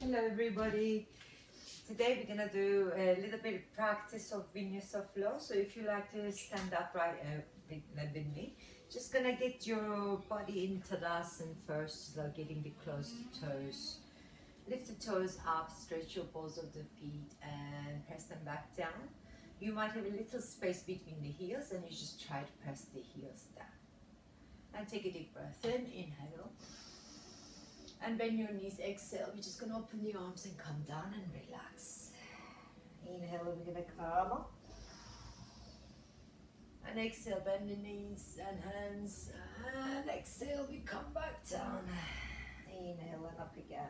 Hello everybody. Today we're gonna do a little bit of practice of Vinyasa flow. So if you like to stand up right with me, just gonna get your body into Tadasana first, so getting the closed toes. Lift the toes up, stretch your balls of the feet and press them back down. You might have a little space between the heels and you just try to press the heels down. And take a deep breath in, inhale. And bend your knees, exhale. We're just gonna open the arms and come down and relax. Inhale, we're gonna come up. And exhale, bend the knees and hands. And exhale, we come back down. Inhale and up again.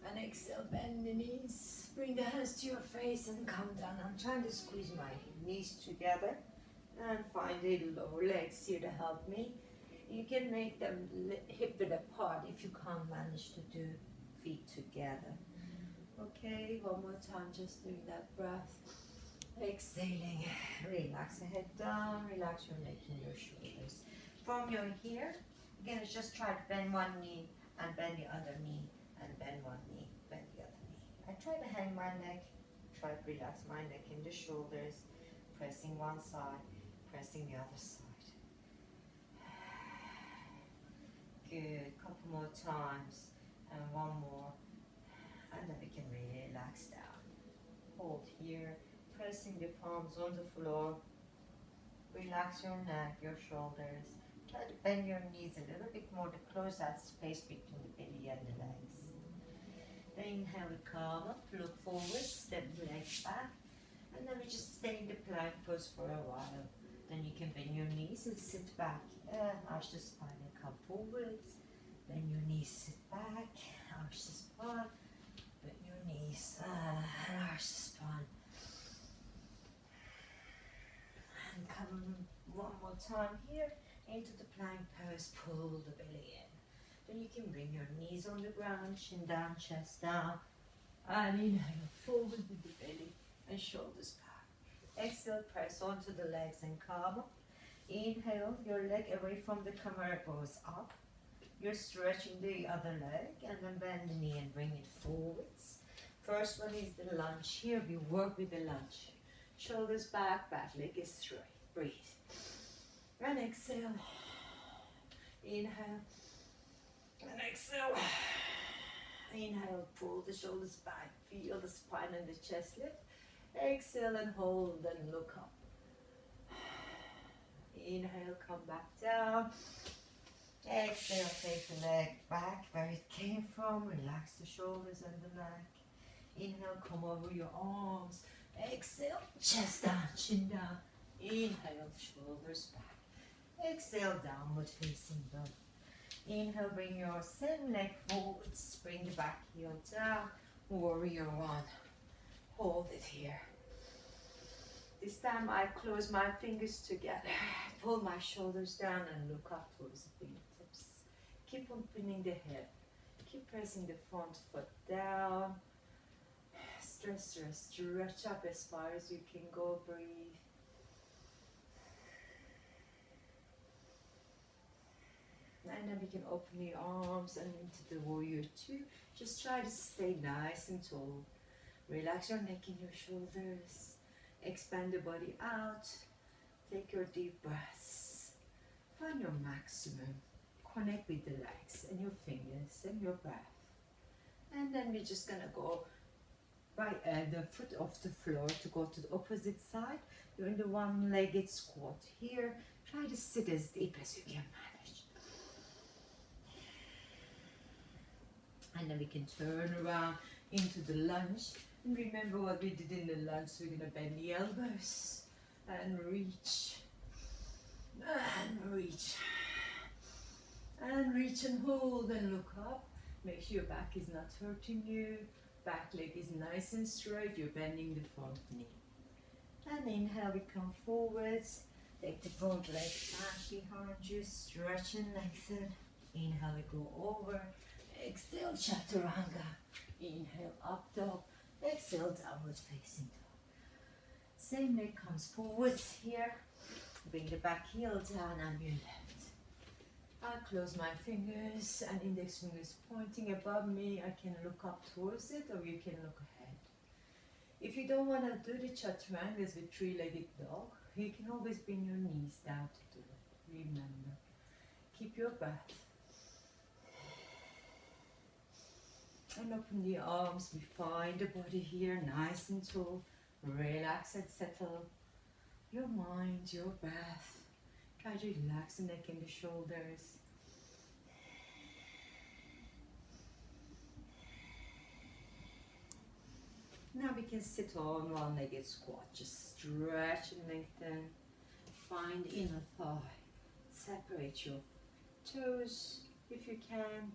And exhale, bend the knees. Bring the hands to your face and come down. I'm trying to squeeze my knees together. And find a lower legs here to help me. You can make them hip width apart if you can't manage to do feet together. Okay, one more time, just doing that breath. Exhaling, relax the head down, relax your neck and your shoulders. From your here, you're gonna just try to bend one knee and bend the other knee and bend one knee, bend the other knee. I try to hang my neck, try to relax my neck and the shoulders, pressing one side, pressing the other side. Good, couple more times and one more, and then we can relax down. Hold here, pressing the palms on the floor. Relax your neck, your shoulders. Try to bend your knees a little bit more to close that space between the belly and the legs. Then inhale, come up, look forward, step the legs back, and then we just stay in the plank pose for a while. Then you can bend your knees and sit back, arch the spine and come forwards. Bend your knees, sit back, arch the spine. Bend your knees, and arch the spine. And come one more time here into the plank pose, pull the belly in. Then you can bring your knees on the ground, chin down, chest down. And inhale, forward with the belly and shoulders back. Exhale, press onto the legs and come up. Inhale, your leg away from the camera goes up. You're stretching the other leg and then bend the knee and bring it forwards. First one is the lunge. Here we work with the lunge. Shoulders back, back leg is straight. Breathe. And exhale. Inhale. And exhale. Inhale, pull the shoulders back. Feel the spine and the chest lift. Exhale and hold and look up. Inhale, come back down. Exhale, take the leg back where it came from. Relax the shoulders and the neck. Inhale, come over your arms. Exhale, chest down, chin down. Inhale, shoulders back. Exhale, downward facing dog. Inhale, bring your same leg forwards. Bring the back heel down. Warrior one. Hold it here. This time I close my fingers together, pull my shoulders down and look up towards the fingertips. Keep opening the head. Keep pressing the front foot down. Stretch up as far as you can go. Breathe. And then we can open the arms and into the warrior two. Just try to stay nice and tall. Relax your neck and your shoulders. Expand the body out. Take your deep breaths. Find your maximum. Connect with the legs and your fingers and your breath. And then we're just gonna go right the foot off the floor to go to the opposite side. You're in the one-legged squat here. Try to sit as deep as you can manage. And then we can turn around into the lunge. And remember what we did in the lunge. So we're going to bend the elbows and reach and reach and reach and hold and look up. Make sure your back is not hurting you. Back leg is nice and straight. You're bending the front knee. And inhale, we come forwards. Take the front leg back behind you. Stretch and lengthen. Inhale, we go over. Exhale, chaturanga. Inhale, up dog. Exhale, downward facing dog. Same leg comes forwards here. Bring the back heel down and you lift. I close my fingers and index fingers pointing above me. I can look up towards it or you can look ahead. If you don't want to do the chaturangas with three-legged dog, you can always bring your knees down to do it. Remember, keep your breath. And open the arms. We find the body here nice and tall. Relax and settle your mind, your breath. Try to relax the neck and the shoulders. Now we can sit on one-legged squat. Just stretch and lengthen. Find inner thigh. Separate your toes if you can.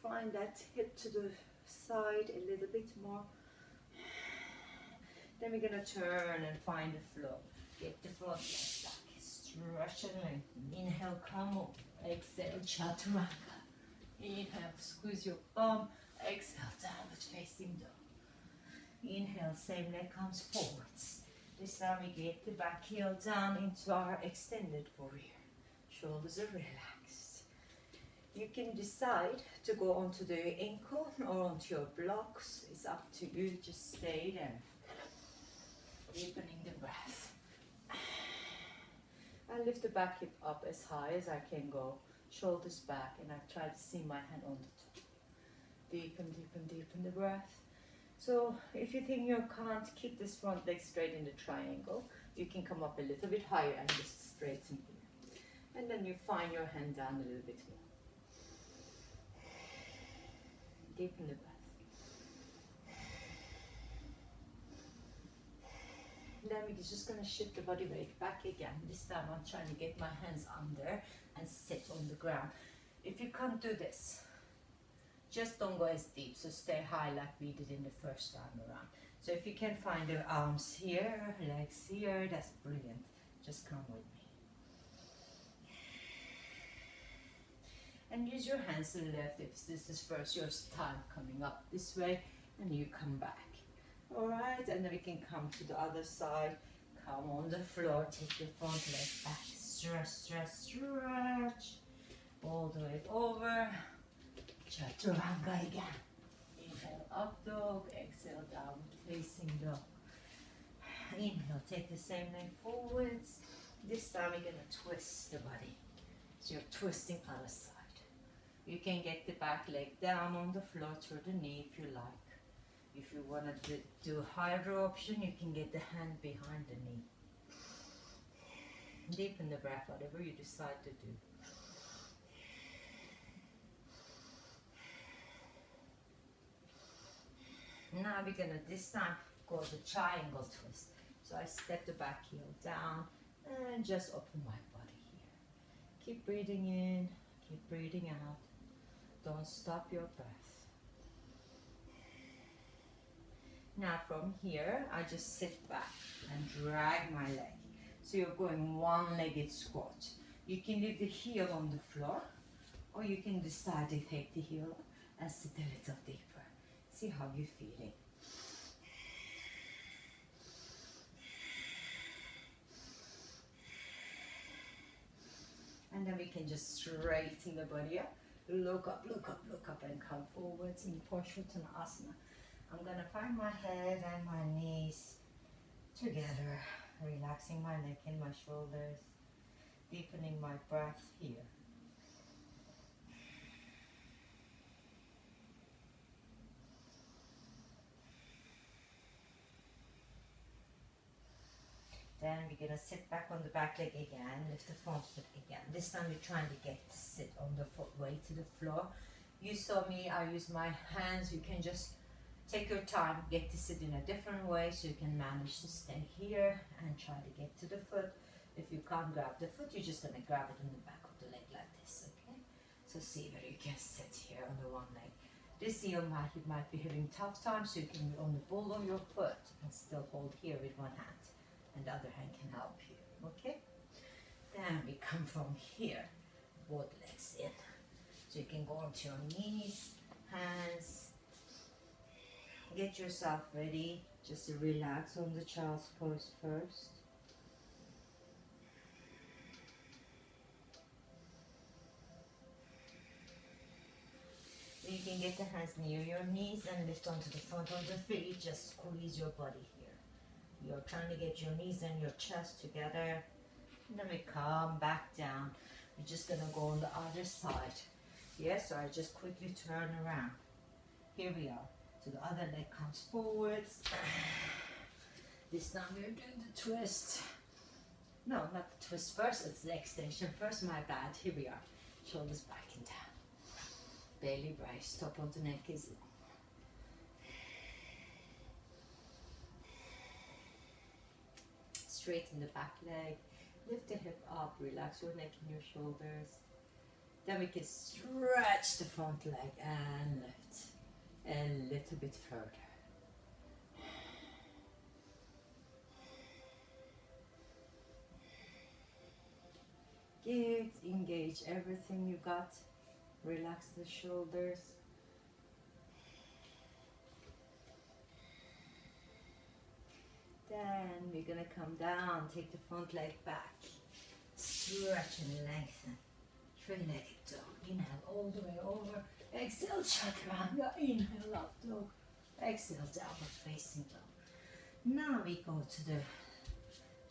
Find that hip to the side a little bit more. Then we're going to turn and find the floor. Get the front leg back. Stretch and lengthen. Inhale, come up. Exhale, chaturanga. Inhale, squeeze your bum. Exhale, downward facing dog. Inhale, same leg comes forwards. This time we get the back heel down into our extended warrior. Shoulders are relaxed. You can decide to go onto the ankle or onto your blocks. It's up to you. Just stay there. Deepening the breath. I lift the back hip up as high as I can go. Shoulders back, and I try to see my hand on the top. Deepen, deepen, deepen the breath. So if you think you can't keep this front leg straight in the triangle, you can come up a little bit higher and just straighten here. And then you find your hand down a little bit more. Deepen the breath. Then we're just going to shift the body weight back again. This time I'm trying to get my hands under and sit on the ground. If you can't do this, just don't go as deep, so stay high like we did in the first time around. So if you can find the arms here, legs here, that's brilliant. Just come with me. And use your hands to the left if this is first your time coming up this way, and you come back. Alright, and then we can come to the other side. Come on the floor, take your front leg back. Stretch, stretch, stretch. All the way over. Chaturanga again. Inhale, up dog. Exhale, down, facing dog. Inhale, take the same leg forwards. This time we're going to twist the body. So you're twisting other side. You can get the back leg down on the floor through the knee if you like. If you want to do harder option, you can get the hand behind the knee. Deepen the breath, whatever you decide to do. Now we're going to this time go the triangle twist. So I step the back heel down and just open my body here. Keep breathing in, keep breathing out. Don't stop your breath. Now from here, I just sit back and drag my leg. So you're going one-legged squat. You can leave the heel on the floor, or you can decide to take the heel up and sit a little deeper. See how you're feeling. And then we can just straighten the body up. Look up, look up, look up, and come forwards in Parsvottanasana. I'm going to find my head and my knees together, relaxing my neck and my shoulders, deepening my breath here. Then we're going to sit back on the back leg again, lift the front foot again. This time we're trying to get to sit on the foot weight to the floor. You saw me, I use my hands. You can just take your time, get to sit in a different way so you can manage to stay here and try to get to the foot. If you can't grab the foot, you're just going to grab it on the back of the leg like this, okay? So see whether you can sit here on the one leg. This heel you might be having tough time, so you can be on the ball of your foot and still hold here with one hand. And the other hand can help you, okay? Then we come from here, both legs in. So you can go onto your knees, hands. Get yourself ready, just to relax on the child's pose first. can get the hands near your knees and lift onto the front of the feet. Just squeeze your body here. You're trying to get your knees and your chest together. And then we come back down. We're just gonna go on the other side. Yes, so I just quickly turn around. Here we are. So the other leg comes forwards. This time we're doing the twist. No, not the twist first, it's the extension first, my bad. Here we are. Shoulders back and down. Belly brace, top of the neck is long. Straighten the back leg. Lift the hip up, relax your neck and your shoulders. Then we can stretch the front leg and lift a little bit further. Good, engage everything you got. Relax the shoulders. Then we're gonna come down, take the front leg back. Stretch and lengthen. Three-legged dog. Inhale all the way over. Exhale, chaturanga. Inhale up dog. Exhale, downward facing dog. Now we go to the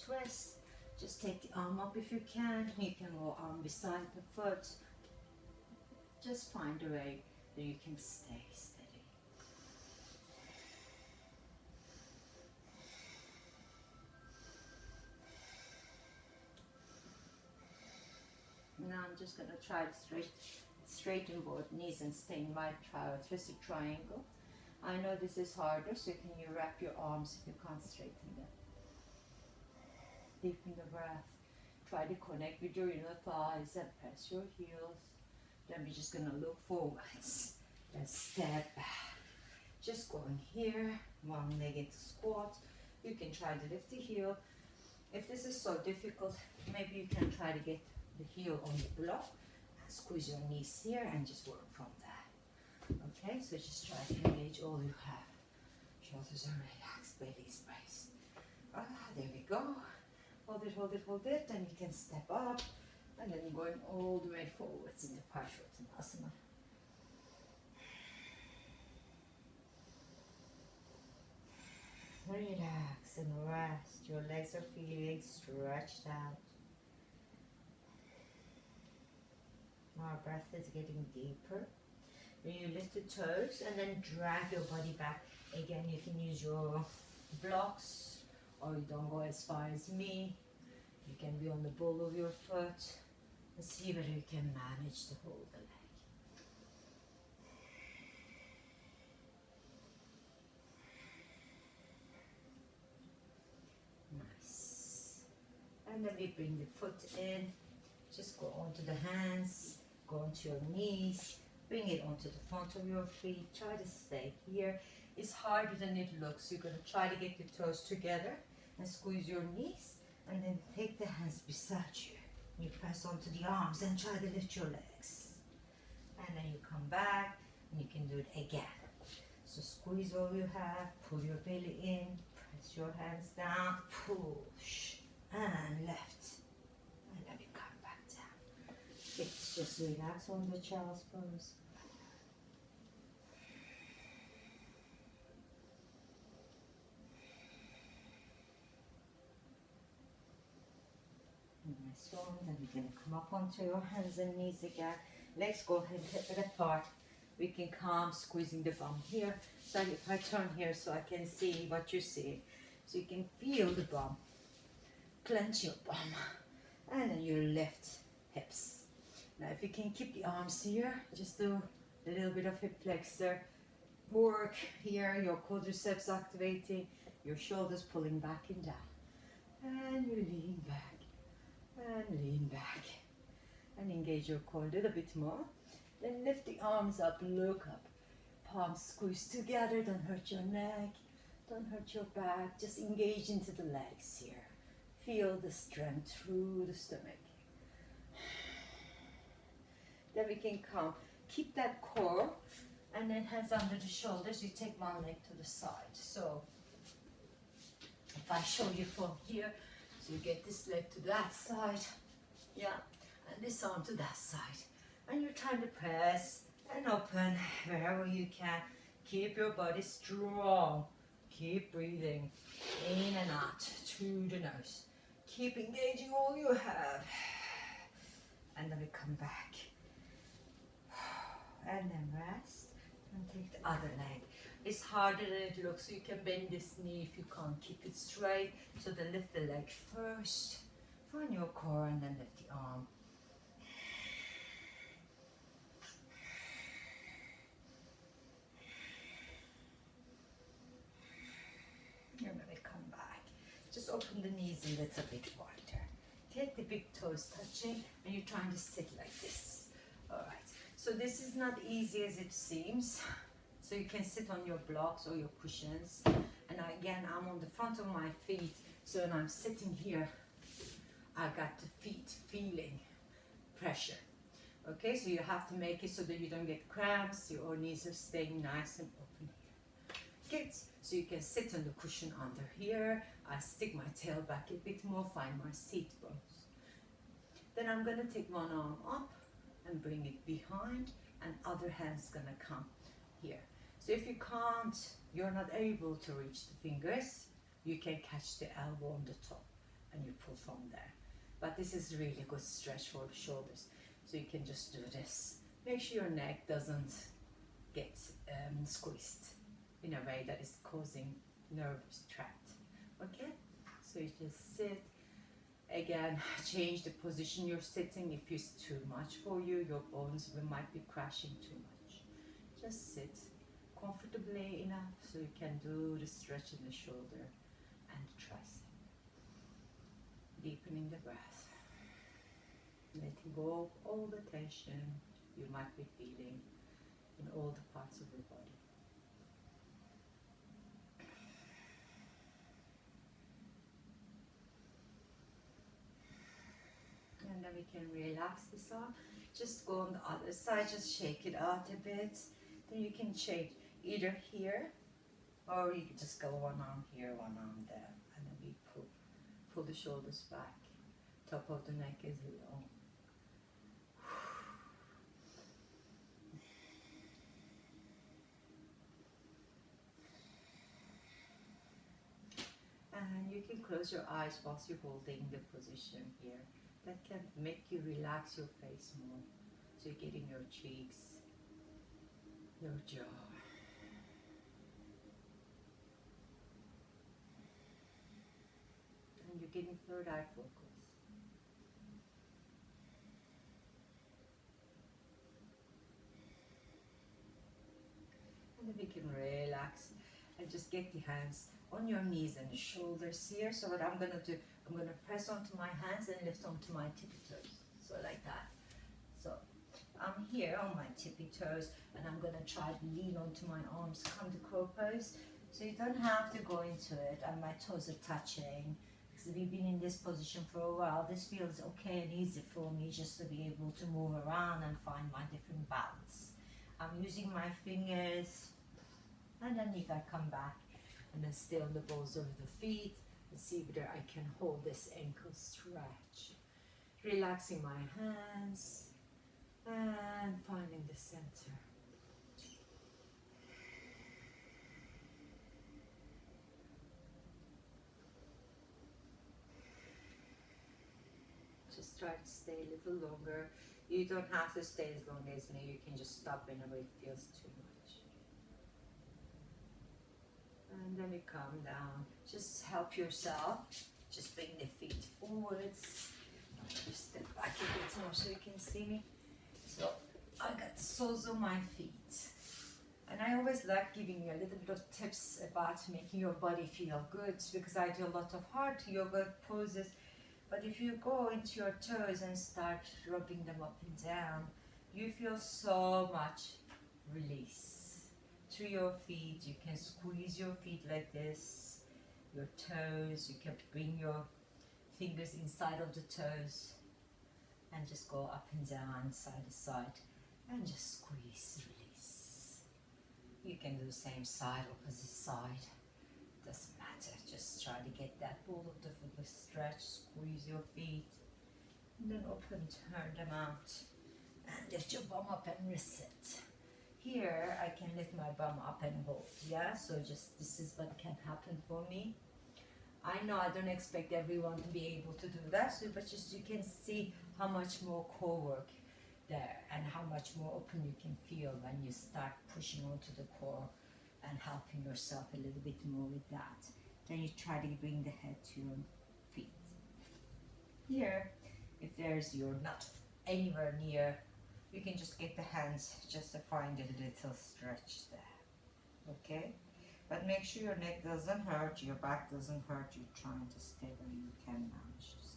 twist. Just take the arm up if you can. You can go arm beside the foot. Just find a way that you can stay steady. Now I'm just going to try to straighten both knees and stay in my twisted triangle. I know this is harder, so can you wrap your arms if you can't straighten them. Deepen the breath. Try to connect with your inner thighs and press your heels. Then we're just gonna look forwards. Then step back. Just going here. One leg into squat. You can try to lift the heel. If this is so difficult, maybe you can try to get the heel on the block. And squeeze your knees here and just work from that. Okay, so just try to engage all you have. Shoulders are relaxed, belly is braced. There we go. Hold it, hold it, hold it. Then you can step up and then going all the way forwards in the Parsvottanasana. Relax and rest. Your legs are feeling stretched out. Our breath is getting deeper. When you lift the toes and then drag your body back. Again, you can use your blocks. Or you don't go as far as me. You can be on the ball of your foot and see whether you can manage to hold the leg. Nice. And then we bring the foot in. Just go onto the hands, go onto your knees, bring it onto the front of your feet. Try to stay here. It's harder than it looks. You're going to try to get your toes together and squeeze your knees and then take the hands beside you. You press onto the arms and try to lift your legs. And then you come back and you can do it again. So squeeze all you have, pull your belly in, press your hands down, push and lift. And then you come back down. It's just relax on the child's pose. Nice one. Then we're going to come up onto your hands and knees again. Legs go ahead, hip it apart. We can come squeezing the bum here. So if I turn here so I can see what you see. So you can feel the bum. Clench your bum. And then you lift hips. Now if you can keep the arms here, just do a little bit of hip flexor. Work here, your quadriceps activating, your shoulders pulling back and down. And you lean back. And lean back and engage your core a little bit more. Then lift the arms up, look up. Palms squeeze together, don't hurt your neck, don't hurt your back. Just engage into the legs here. Feel the strength through the stomach. Then we can come. Keep that core and then hands under the shoulders. You take one leg to the side. So if I show you from here, so you get this leg to that side, yeah, and this arm to that side. And you're trying to press And open wherever you can. Keep your body strong. Keep breathing in and out through the nose. Keep engaging all you have. And then we come back. And then rest. And take the other leg. It's harder than it looks, so you can bend this knee if you can't keep it straight. So then lift the leg first. Find your core and then lift the arm. And then we come back. Just open the knees a little bit wider. Get the big toes touching, and you're trying to sit like this. Alright, so this is not easy as it seems. So you can sit on your blocks or your cushions. And again, I'm on the front of my feet. So when I'm sitting here, I got the feet feeling pressure. Okay, so you have to make it so that you don't get cramps. Your knees are staying nice and open here. Good. So you can sit on the cushion under here. I stick my tail back a bit more, find my seat bones. Then I'm going to take one arm up and bring it behind, and other hand's going to come here. So if you can't, you're not able to reach the fingers, you can catch the elbow on the top and you pull from there. But this is really good stretch for the shoulders. So you can just do this. Make sure your neck doesn't get squeezed in a way that is causing nervous tract. Okay? So you just sit. Again, change the position you're sitting. If it's too much for you, your bones might be crashing too much. Just sit comfortably enough so you can do the stretch in the shoulder and the tricep. Deepening the breath. Letting go of all the tension you might be feeling in all the parts of your body. And then we can relax this arm. Just go on the other side, just shake it out a bit. Then you can change either here, or you can just go one arm here, one arm there, and then we pull the shoulders back. Top of the neck is long. And you can close your eyes whilst you're holding the position here. That can make you relax your face more. So you're getting your cheeks, your jaw. And you're getting third eye focus. And then we can relax and just get the hands on your knees and the shoulders here. So what I'm going to do, I'm going to press onto my hands and lift onto my tippy toes. So like that. So I'm here on my tippy toes and I'm going to try to lean onto my arms, come to crow pose. So you don't have to go into it and my toes are touching. Because we've been in this position for a while. This feels okay and easy for me just to be able to move around and find my different balance. I'm using my fingers and then if I come back and then stay on the balls of the feet and see whether I can hold this ankle stretch. Relaxing my hands and finding the center. Just try to stay a little longer. You don't have to stay as long as me. You can just stop whenever it feels too much. And then we come down. Just help yourself. Just bring the feet forwards. Just step back a bit more so you can see me. So I got the soles of my feet. And I always like giving you a little bit of tips about making your body feel good because I do a lot of hard yoga poses. But if you go into your toes and start rubbing them up and down, you feel so much release. Through your feet, you can squeeze your feet like this, your toes, you can bring your fingers inside of the toes and just go up and down, side to side, and just squeeze, release. You can do the same side, opposite side. Doesn't matter, just try to get that ball of the foot stretch, squeeze your feet, and then open, turn them out, and lift your bum up and reset. Here I can lift my bum up and hold, yeah? So just this is what can happen for me. I know I don't expect everyone to be able to do that, so, but just you can see how much more core work there and how much more open you can feel when you start pushing onto the core and helping yourself a little bit more with that. Then you try to bring the head to your feet. Here, if you're not anywhere near, you can just get the hands just to find a little stretch there, okay? But make sure your neck doesn't hurt, your back doesn't hurt, you're trying to stay where you can manage to stay.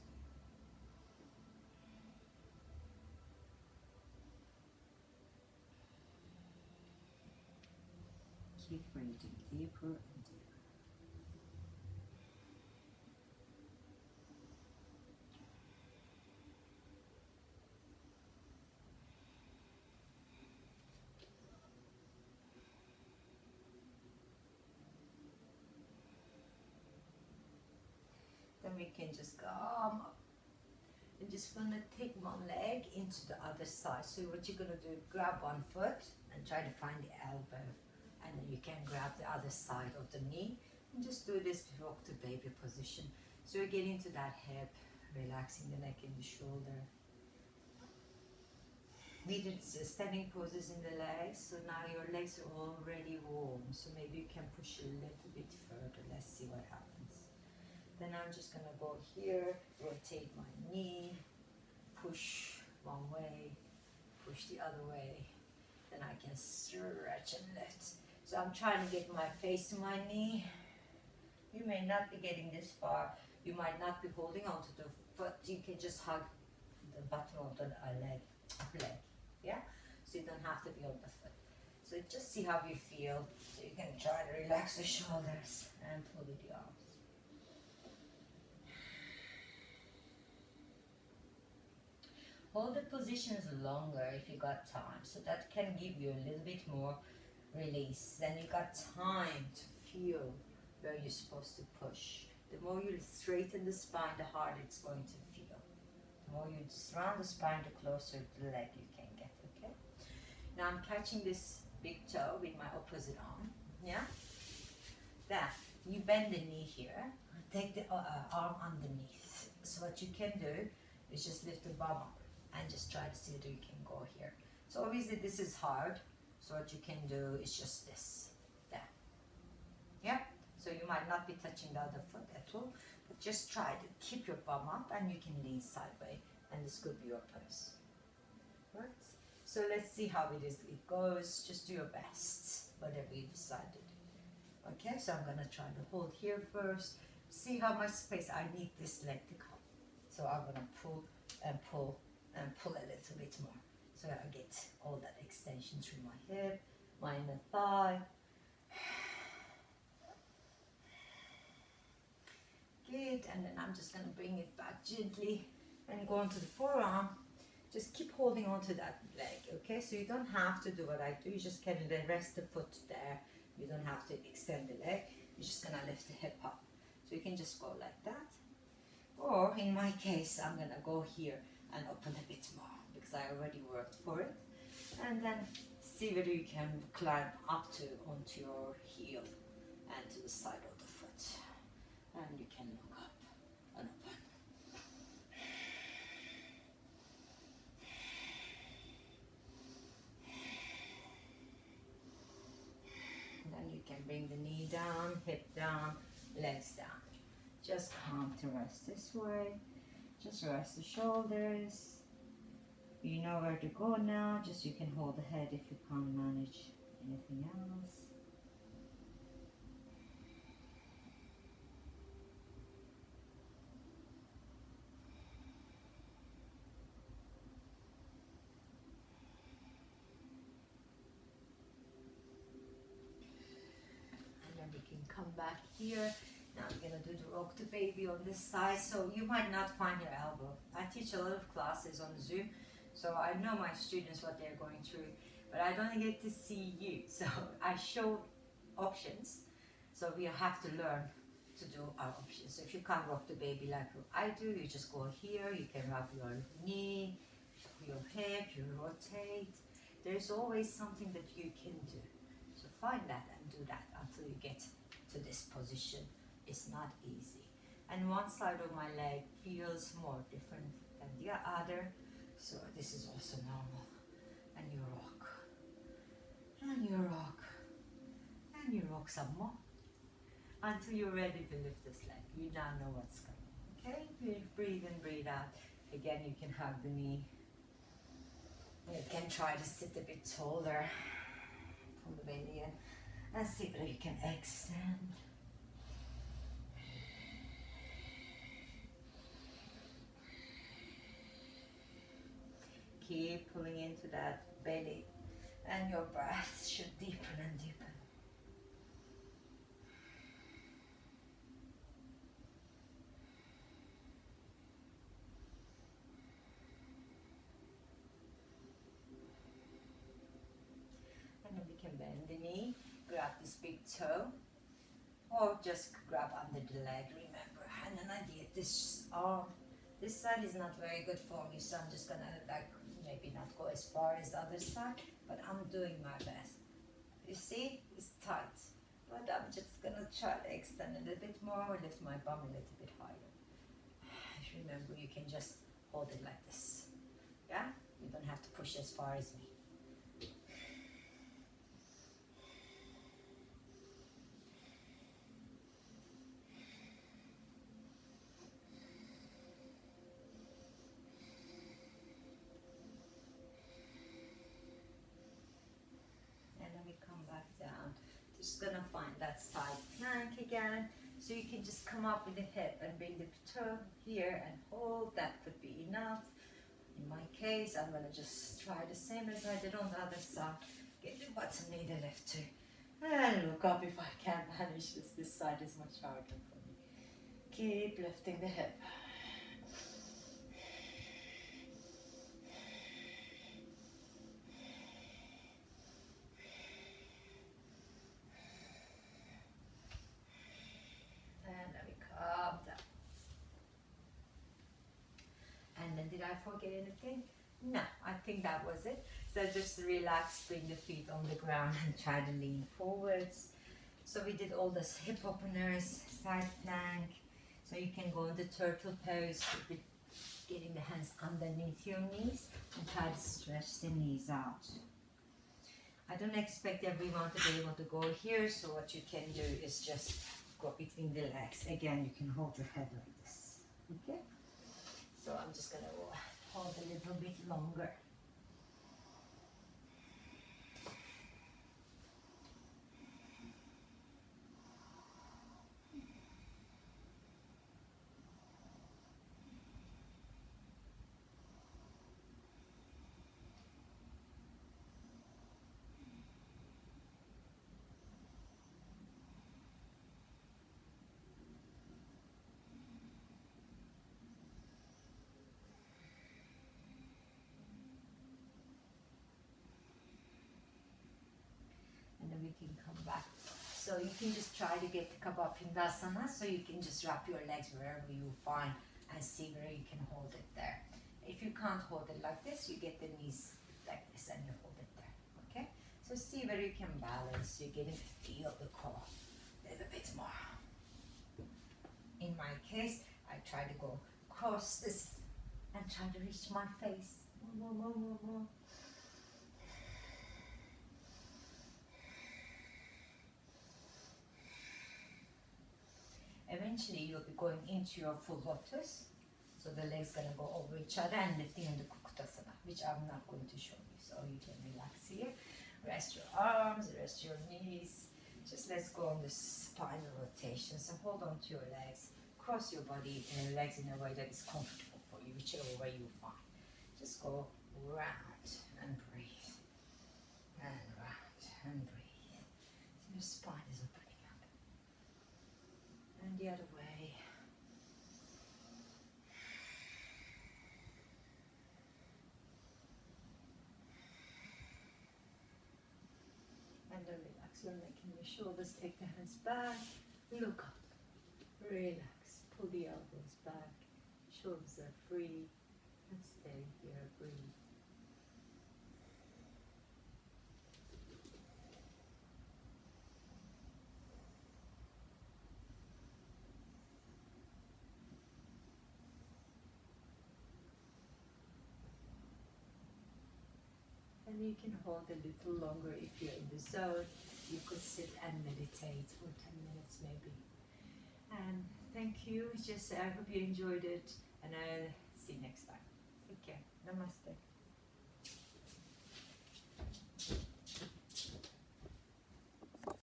Keep breathing deeper and deeper. Then we can just come up. I'm just gonna take one leg into the other side. So what you're gonna do, grab one foot and try to find the elbow. And then you can grab the other side of the knee and just do this rock to baby position. So you're getting to that hip, relaxing the neck and the shoulder. We did standing poses in the legs, so now your legs are already warm. So maybe you can push a little bit further. Let's see what happens. Then I'm just gonna go here, rotate my knee, push one way, push the other way. Then I can stretch and lift. So I'm trying to get my face to my knee. You may not be getting this far. You might not be holding onto the foot. You can just hug the bottom of the leg. Yeah? So you don't have to be on the foot. So just see how you feel. So you can try to relax the shoulders and pull with the arms. Hold the positions longer if you got time. So that can give you a little bit more release. Then you got time to feel where you're supposed to push. The more you straighten the spine, the harder it's going to feel. The more you surround the spine, the closer to the leg you can get, okay? Now I'm catching this big toe with my opposite arm, yeah? Then you bend the knee here, take the arm underneath. So what you can do is just lift the bum up and just try to see whether you can go here. So obviously this is hard, so what you can do is just this, there. Yeah? So you might not be touching the other foot at all, but just try to keep your bum up and you can lean sideways, and this could be your pose. Right? So let's see how it goes. Just do your best, whatever you decided. Okay, so I'm gonna try to hold here first. See how much space I need this leg to come. So I'm gonna pull and pull and pull a little bit more. So I get all that extension through my hip, my inner thigh. Good, and then I'm just gonna bring it back gently and go onto the forearm. Just keep holding onto that leg, okay? So you don't have to do what I do, you just can rest the foot there. You don't have to extend the leg, you're just gonna lift the hip up. So you can just go like that. Or in my case, I'm gonna go here and open a bit more because I already worked for it. And then see whether you can climb up onto your heel and to the side of the foot. And you can look up and open. And then you can bring the knee down, hip down, legs down. Just come to rest this way. Just rest the shoulders. You know where to go now. Just you can hold the head if you can't manage anything else. And then we can come back here. Now I'm gonna do the rock to baby on this side, so you might not find your elbow. I teach a lot of classes on Zoom, so I know my students what they're going through, but I don't get to see you. So I show options, so we have to learn to do our options. So if you can't rock the baby like I do, you just go here, you can rub your knee, your hip, you rotate, There's always something that you can do. So find that and do that until you get to this position. It's not easy. And one side of my leg feels more different than the other. So this is also normal. And you rock. And you rock. And you rock some more. Until you're ready to lift this leg. You now know what's coming. Okay? Breathe in, breathe out. Again, you can hug the knee. You can try to sit a bit taller. Pull the belly in. And see whether you can extend. Keep pulling into that belly. And your breath should deepen and deepen. And then we can bend the knee, grab this big toe, or just grab under the leg, remember. And then I did this arm. This side is not very good for me, so I'm just gonna like maybe not go as far as the other side, but I'm doing my best. You see, it's tight, but I'm just gonna try to extend a little bit more, lift my bum a little bit higher. Remember, you can just hold it like this. Yeah, you don't have to push as far as me. Just gonna find that side plank again. So you can just come up with the hip and bring the toe here and hold. That could be enough. In my case, I'm gonna just try the same as I did on the other side. Get the bottom knee to lift too. And look up if I can manage this. This side is much harder for me. Keep lifting the hip. Did I forget anything? No, I think that was it. So just relax, bring the feet on the ground and try to lean forwards. So we did all those hip openers, side plank. So you can go into turtle pose, getting the hands underneath your knees and try to stretch the knees out. I don't expect everyone to be able to go here, so what you can do is just go between the legs. Again, you can hold your head like this. Okay? So I'm just going to hold a little bit longer. We can come back. So you can just try to get the Kapapindasana, so you can just wrap your legs wherever you find and see where you can hold it there. If you can't hold it like this, you get the knees like this and you hold it there. Okay? So see where you can balance. You're getting to feel the core a little bit more. In my case, I try to go across this and try to reach my face. More. Eventually you'll be going into your full lotus. So the legs gonna go over each other and lifting in the Kukutasana, which I'm not going to show you. So you can relax here. Rest your arms, rest your knees. Just let's go on the spinal rotation. So hold on to your legs. Cross your body and legs in a way that is comfortable for you, whichever way you find. Just go round and breathe. And round and breathe. So your spine is opening up. And the other way. And then relax your neck and your shoulders. Take the hands back. Look up. Relax. Pull the elbows back. Shoulders are free. And stay here. Breathe. you can hold a little longer if you're in the zone. You could sit and meditate for 10 minutes maybe. And thank you. I hope you enjoyed it, and I'll see you next time. Take care. Namaste.